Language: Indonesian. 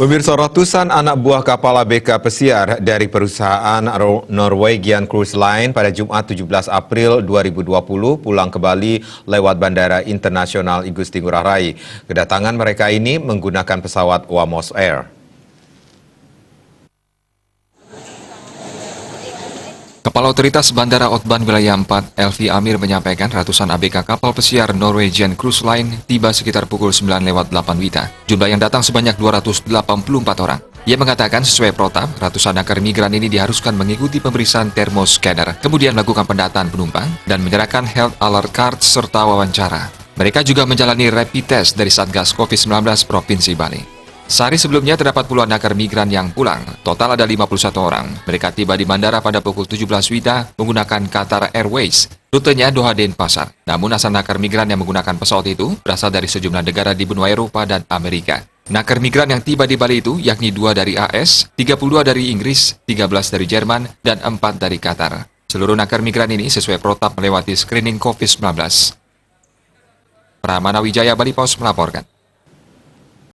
Pemirsa, ratusan anak buah kapal ABK pesiar dari perusahaan Norwegian Cruise Line pada Jumat 17 April 2020 pulang ke Bali lewat Bandara Internasional Igusti Ngurah Rai. Kedatangan mereka ini menggunakan pesawat Wamos Air. Kepala Otoritas Bandara Otban Wilayah 4, Elvi Amir menyampaikan ratusan ABK kapal pesiar Norwegian Cruise Line tiba sekitar pukul 9:08 WITA. Jumlah yang datang sebanyak 284 orang. Ia mengatakan sesuai protap, ratusan nakar migran ini diharuskan mengikuti pemeriksaan thermoscanner, kemudian melakukan pendataan penumpang dan menyerahkan health alert card serta wawancara. Mereka juga menjalani rapid test dari Satgas COVID-19 Provinsi Bali. Sehari sebelumnya terdapat puluhan nakar migran yang pulang. Total ada 51 orang. Mereka tiba di bandara pada pukul 17 WITA menggunakan Qatar Airways. Rutenya Doha Denpasar. Namun asal nakar migran yang menggunakan pesawat itu berasal dari sejumlah negara di benua Eropa dan Amerika. Nakar migran yang tiba di Bali itu yakni 2 dari AS, 32 dari Inggris, 13 dari Jerman, dan 4 dari Qatar. Seluruh nakar migran ini sesuai protap melewati screening COVID-19. Pramana Wijaya, Bali Pos melaporkan.